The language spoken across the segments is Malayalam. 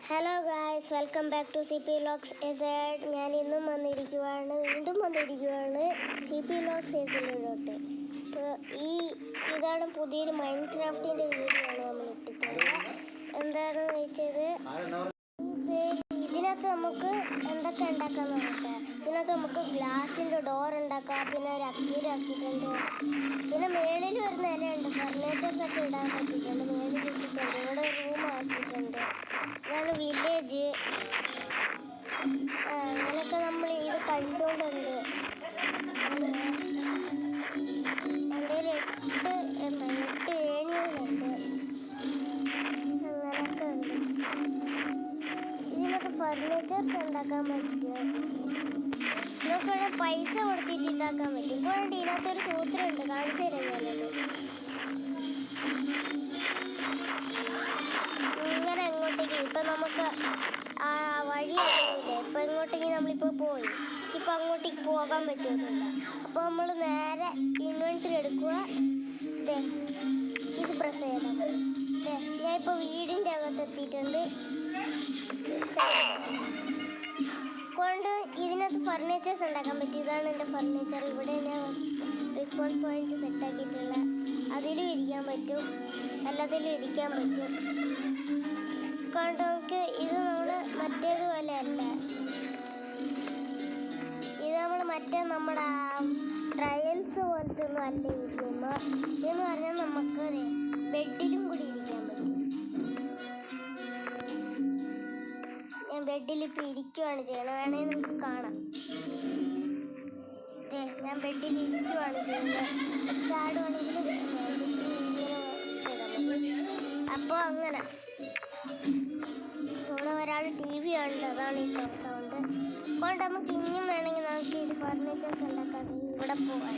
Hello guys, welcome back to CP Vlogs AZ. ഞാൻ വീണ്ടും വന്നിരിക്കുകയാണ് CP Vlogs AZലോട്ട്. ഇപ്പോൾ ഇതാണ് പുതിയൊരു മൈൻക്രാഫ്റ്റിൻ്റെ വീഡിയോ ആണ് നമ്മൾ ഇട്ടിട്ടുള്ളത്. എന്താണെന്ന് ചോദിച്ചത്, ഇതിനകത്ത് നമുക്ക് എന്തൊക്കെ ഉണ്ടാക്കാൻ നോക്കട്ടെ. ഇതിനകത്ത് നമുക്ക് ഗ്ലാസിൻ്റെ ഡോർ ഉണ്ടാക്കാം, പിന്നെ ഒരു അക്കീര ആക്കിയിട്ടുണ്ട്, പിന്നെ മേളിൽ ഒരു നിലയുണ്ട്, ഫർണിച്ചേഴ്സൊക്കെ ഇടാൻ പറ്റിയിട്ടുണ്ട്, മേളിൽ ഇട്ടിട്ടുണ്ട്, ഇവിടെ റൂം ആക്കിയിട്ടുണ്ട്. ഇതാണ് വില്ലേജ്. അങ്ങനെയൊക്കെ നമ്മൾ ഇത് കണ്ടുകൊണ്ടുണ്ട്. എൻ്റെ 8 ഏണികളുണ്ട്. അങ്ങനെയൊക്കെ ഉണ്ട്. ഇതിനൊക്കെ ഫർണിച്ചേഴ്സ് ഉണ്ടാക്കാൻ പറ്റും. നമുക്കിവിടെ പൈസ കൊടുത്തിട്ട് ഇതാക്കാൻ പറ്റും. ഇപ്പോഴുണ്ട് ഇതിനകത്തൊരു സൂത്രമുണ്ട്, കാണിച്ചു തരാം ഞാനത്. ഇങ്ങനെ അങ്ങോട്ടേക്ക് ഇപ്പം നമുക്ക് ആ വഴി അറിയില്ലേ. ഇപ്പം ഇങ്ങോട്ടേക്ക് നമ്മളിപ്പോൾ പോയി, ഇപ്പം അങ്ങോട്ടേക്ക് പോകാൻ പറ്റുന്നില്ല. അപ്പോൾ നമ്മൾ നേരെ ഇൻവെൻറ്ററി എടുക്കുക, ഇത് പ്രസ് ചെയ്താൽ മതി. ഞാൻ ഇപ്പോൾ വീടിൻ്റെ അകത്തെത്തിയിട്ടുണ്ട്. കൊണ്ട് ഇതിനകത്ത് ഫർണിച്ചേഴ്സ് ഉണ്ടാക്കാൻ പറ്റും. ഇതാണ് എൻ്റെ ഫർണിച്ചർ. ഇവിടെ ഞാൻ റിസ്പോൺ പോയിന്റ് സെറ്റാക്കിയിട്ടുള്ള, അതിലും ഇരിക്കാൻ പറ്റും, എല്ലാത്തിലും ഇരിക്കാൻ പറ്റും. കൊണ്ട് നമുക്ക് ഇത് നമ്മൾ മറ്റേത് പോലെ അല്ല, ഇത് നമ്മൾ നമ്മുടെ ട്രയൽസ് പോലത്തെ ഒന്നും അല്ല ഇരിക്കുമ്പോൾ. ഇതെന്ന് പറഞ്ഞാൽ നമുക്ക് ബെഡിലും കൂടി ഇരിക്കാൻ പറ്റും. ഞാൻ ബെഡിൽ ഇപ്പോൾ ഇരിക്കുവാണ് ചെയ്യണം, വേണമെങ്കിൽ നിങ്ങൾക്ക് കാണാം. ഞാൻ ബെഡിൽ ഇരിക്കുവാണ് ചെയ്യുന്നത്. ചാടുവാണെങ്കിലും അപ്പോൾ അങ്ങനെ ഇവിടെ ഒരാൾ TV ഉണ്ട്, അതാണ് ഈ സൗണ്ട്. കൊണ്ട് നമുക്ക് ഇനിയും വേണമെങ്കിൽ നമുക്ക് ഇത് ഫർണിച്ചേഴ്സ് ഉണ്ടാക്കാം. ഇവിടെ പോവാം,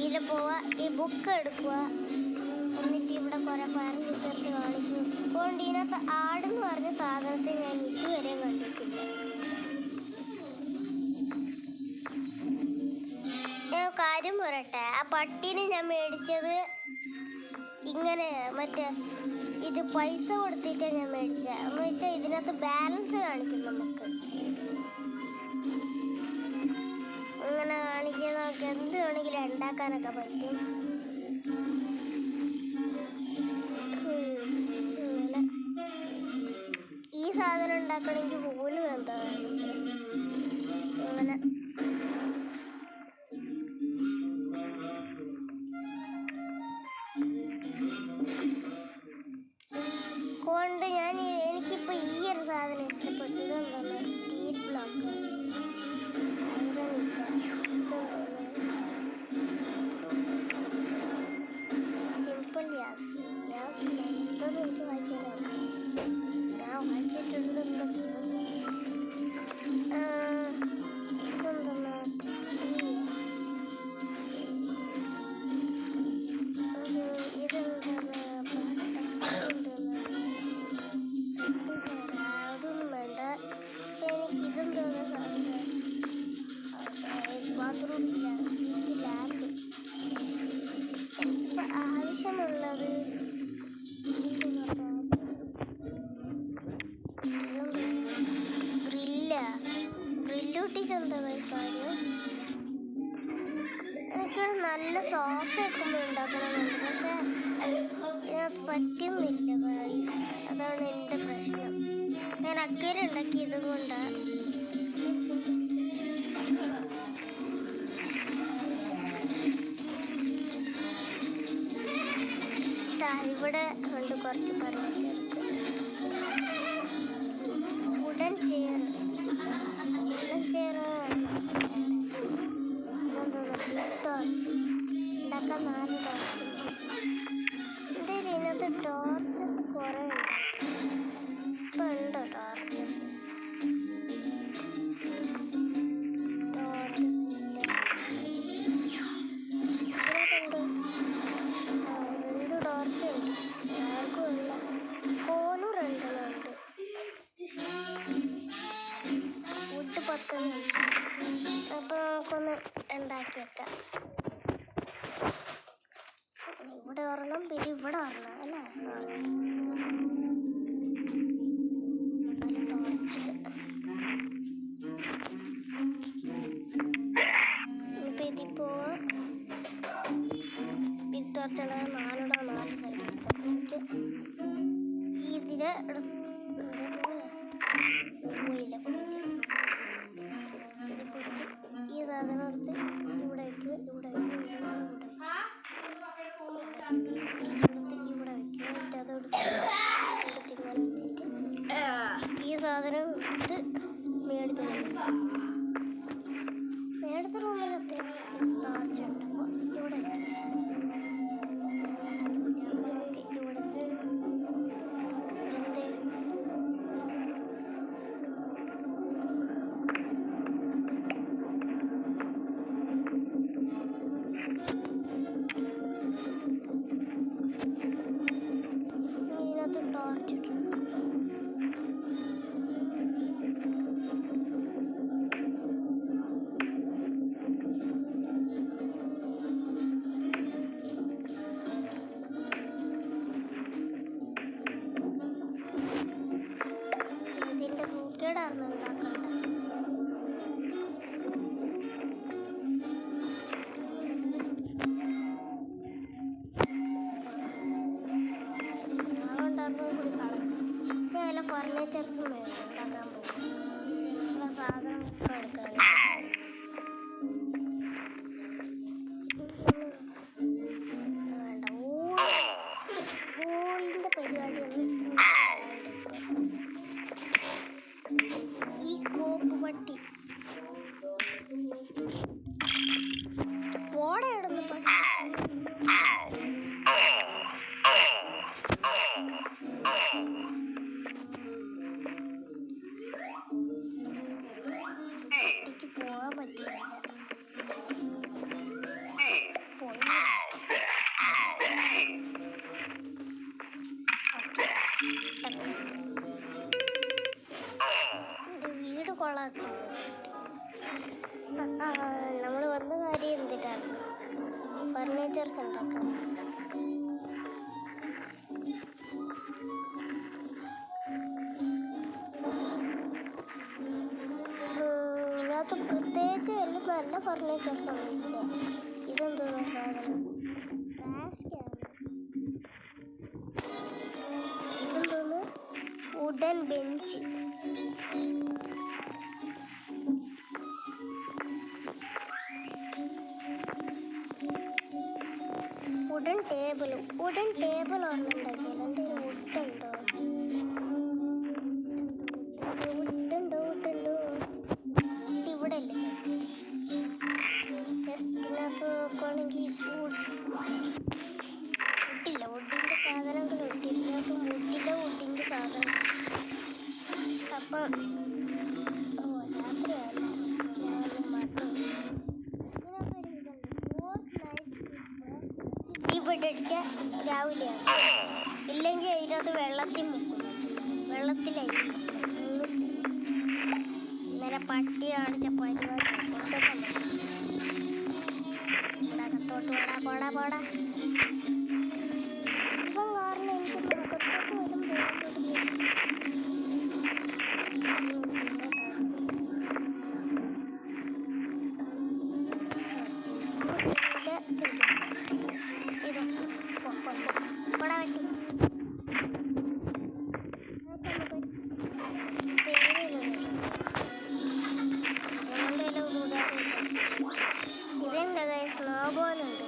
ഇതിൽ പോവാ, ഈ ബുക്ക് എടുക്കുക, എന്നിട്ട് ഇവിടെ കുറേ ഫർണിച്ചേഴ്സ് കാണിക്കും. കൊണ്ട് ഇതിനകത്ത് ആടെന്ന് പറഞ്ഞ സാധനത്തെ ഞാൻ ഇതുവരെ കണ്ടിട്ടില്ല. ഞാൻ കാര്യം പറയട്ടെ, ആ പട്ടീനെ ഞാൻ മേടിച്ചത് ഇങ്ങനെ മറ്റേ ഇത് പൈസ കൊടുത്തിട്ടാണ് ഞാൻ മേടിച്ചത്. എന്ന് വെച്ചാൽ ഇതിനകത്ത് ബാലൻസ് കാണിക്കും. നമുക്ക് ഇങ്ങനെ കാണിക്കാൻ നമുക്ക് എന്ത് വേണമെങ്കിലും ഉണ്ടാക്കാനൊക്കെ പറ്റും. അങ്ങനെ ഈ സാധനം ഉണ്ടാക്കണമെങ്കിൽ പോലും എന്താ അങ്ങനെ കൊണ്ട് എനിക്കിപ്പോൾ ഈ ഒരു സാധനം ഇഷ്ടപ്പെട്ടു. ഇതെന്താണ് സ്റ്റീൽ ബ്ലോക്ക്, സിമ്പിൾ ഗ്യാസ് ഇതൊന്നും എനിക്ക് വായിക്കാനാണ്. ഞാൻ വായിച്ചിട്ടുണ്ടെന്ന് തോന്നുന്നു. ആവശ്യമുള്ളത് ഗ്രില്ലൂട്ടിച്ചെന്താ കാര്യം. എനിക്കൊരു നല്ല സോഫ വെക്കുമ്പോൾ ഉണ്ടാക്കണമെന്നുണ്ട്, പക്ഷെ പറ്റുന്നില്ല ഗൈസ്. അതാണ് എൻ്റെ പ്രശ്നം. ഞാൻ അക്കരെ ഉണ്ടാക്കിയത് കൊണ്ടാണ്. ഇവിടെ ഉണ്ട് കുറച്ച് ഫർണിച്ചേഴ്സ്. വുഡൻ ചെയർ ടോർച്ച് ഉണ്ടാക്കാൻ 4 ടോർച്ച്. എന്തായാലും ഇതിനകത്ത് ടോർച്ചസ് കുറേ ഉണ്ട്. ഇപ്പം ഉണ്ടോ ടോർച്ചസ്? അപ്പോൾ നമുക്കൊന്ന് ഉണ്ടാക്കിയേക്കാം. ഇവിടെ ഒരെണ്ണം, പിന്നെ ഇവിടെ ഒരെണ്ണം അല്ലേ. ഇതിലെ ഈ സാധനം എടുത്ത് ഇവിടെ വയ്ക്കുക, ഇവിടെ വയ്ക്കുക, ഇവിടെ വയ്ക്കുക. എന്നിട്ട് അതെടുത്ത് ഈ സാധനം എടുത്ത് മേടുത്ത റൂമിലെത്തി ടാർച്ചുണ്ട്. അപ്പോൾ ഇവിടെ ഇതിനകത്ത് ടാർച്ചിട്ടുണ്ട്. ഇതിൻ്റെ സൂക്കേടാണ് ഉണ്ടാക്കേണ്ടത്. ഫർണിച്ചേഴ്സും ഉണ്ടാക്കാൻ പോകും. സാധനം എടുക്കാൻ വേണ്ട. ഓളിൻ്റെ പരിപാടിയൊന്നും ഈ കോപ്പ് പട്ടി പോടെ ഇടുന്നു. പട്ടി പോകാൻ പറ്റില്ല. വീട് കൊള്ളാക്കുന്നു. നമ്മൾ വന്ന കാര്യം എന്തിനാണ്? ഫർണിച്ചേഴ്സ് ഉണ്ടാക്കാൻ. ഇതിനകത്ത് പ്രത്യേകിച്ച് വലിയ നല്ല ഫർണിച്ചേഴ്സ് ഒന്നും ഇല്ല. ഇതെന്തോ സാധനം? ഇതെന്തോന്ന്? Wooden bench. വുഡൻ ടേബിൾ ഓർമ്മയുണ്ടാക്കിയാൽ എൻ്റെ വുഡുണ്ടോ? ഇവിടെ അല്ലേ ജസ്റ്റിനകത്ത് നോക്കുകയാണെങ്കിൽ വുഡില്ല. വുഡിൻ്റെ സാധനങ്ങളുണ്ട് ഇതിനകത്ത്. വുഡിൻ്റെ സാധനം. അപ്പം രാത്രിയല്ല ഇവിടെ അടിച്ചാൽ രാവിലെയാണ്. ഇല്ലെങ്കിൽ അതിനകത്ത് വെള്ളത്തിൽ മുക്കുന്നു. വെള്ളത്തിലായിരിക്കും. ഇന്നലെ പട്ടി കാണിച്ച പരിപാടി അകത്തോട്ട് പോടാ. ഇപ്പം കാരണം എനിക്ക് അകത്തോട്ട് പോലും ഇതെന്താ സ്നോ ബോളുണ്ട്.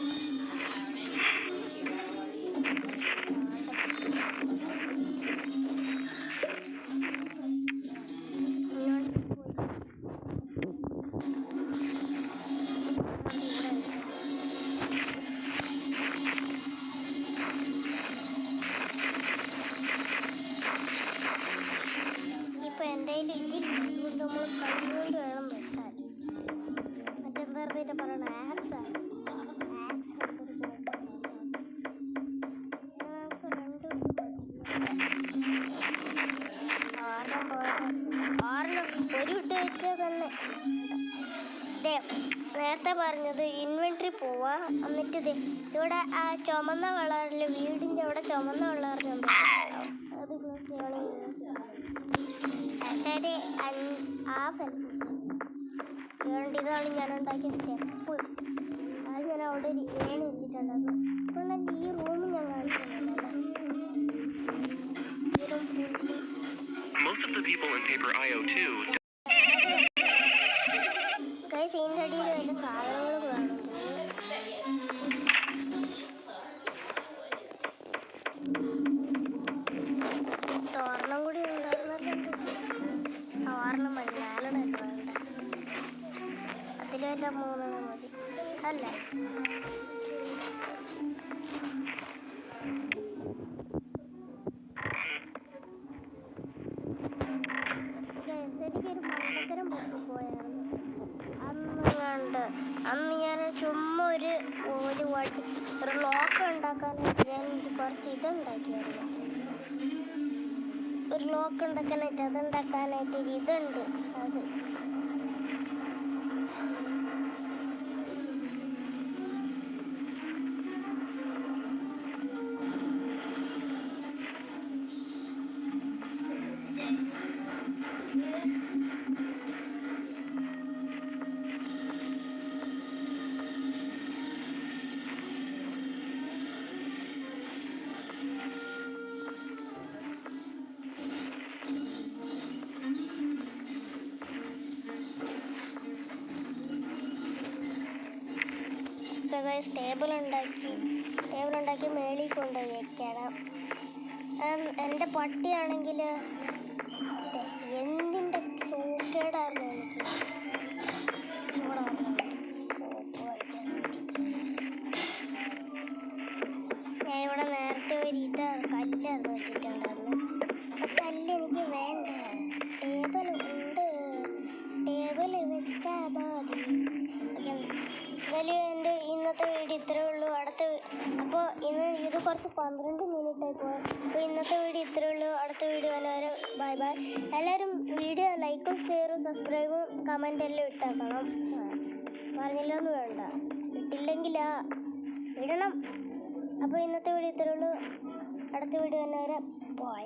ഇപ്പൊ എൻ്റെ കയ്യിൽ ഇതില്ല. അതുകൊണ്ട് നമ്മൾ കൈകൊണ്ട് വേണം വെട്ടാൻ. മറ്റെന്താ പറയണ ആക്സാണ്. ഒരു ഇട്ട് വെച്ചാൽ തന്നെ നേരത്തെ പറഞ്ഞത് ഇൻവെൻട്രി പോവാ. എന്നിട്ട് ഇവിടെ ആ ചുമന്ന കളറിൽ വീടിൻ്റെ അവിടെ ചുമന്ന കളറിലുണ്ട്. അത് ശരി ആ അതുകൊണ്ട് ഇതാണ് ഞാൻ ഉണ്ടാക്കിയ സ്റ്റെപ്പ്. അത് ഞാൻ അവിടെ ഒരു ഏണി വെച്ചിട്ടുണ്ടായിരുന്നു. അതുകൊണ്ട് ഈ റൂം ഞാൻ കാണിക്കുന്നുണ്ടല്ലോ. ഈ room Most of the people in Paper IO 2 guys ഇതിൻ്റെ അടിയിൽ വല്ല സാധനങ്ങളും കാണും തോരണം കൂടി ഉണ്ടായിരുന്നല്ലുണ്ട്. തോരണം മതി, 4 വേണ്ട. അതിൽ വല്ല 3 മതി അല്ല. എനിക്കൊരു മണ്ടത്തരം പറ്റിപ്പോയായിരുന്നു അന്ന് ഞാൻ ചുമ്മാ ഒരു ലോക്ക് ഉണ്ടാക്കാനായിട്ട് ഞാൻ കുറച്ച് ഇതുണ്ടാക്കിയായിരുന്നു. ഒരു ലോക്ക് ഉണ്ടാക്കാനായിട്ട് അതുണ്ടാക്കാനായിട്ട് ഒരു ഇതുണ്ട്. അത് ടേബിൾ ഉണ്ടാക്കി മേളിൽ കൊണ്ടുപോയി വെക്കണം. എൻ്റെ പട്ടിയാണെങ്കിൽ എന്തിൻ്റെ സൂക്കേടായിരുന്നു എനിക്ക് ഇവിടെ ഞാൻ ഇവിടെ നേരത്തെ ഒരു കല്ലായിരുന്നു വെച്ചിട്ടുണ്ടായിരുന്നു. അപ്പം കല്ല് എനിക്ക് വേണ്ട, ടേബിൾ ഉണ്ട്, ടേബിൾ വെച്ചാൽ മതി. എന്തായാലും എൻ്റെ ഇന്നത്തെ വീഡിയോ ഇത്രയേ ഉള്ളൂ. അപ്പോൾ ഇത് കുറച്ച് 12 മിനിറ്റായി പോയി. അപ്പോൾ ഇന്നത്തെ വീഡിയോ ഇത്രയേ ഉള്ളൂ. അടുത്ത വീഡിയോ വരെ ബൈ ബൈ. എല്ലാവരും വീഡിയോ ലൈക്കും ഷെയറും സബ്സ്ക്രൈബും കമൻ്റ് എല്ലാം ഇട്ടാക്കണം. പറഞ്ഞില്ലൊന്നും വേണ്ട, ഇട്ടില്ലെങ്കിലാ ഇടണം. അപ്പോൾ ഇന്നത്തെ വീഡിയോ ഇത്രയേ ഉള്ളൂ. അടുത്ത വീഡിയോ വരെ ബൈ.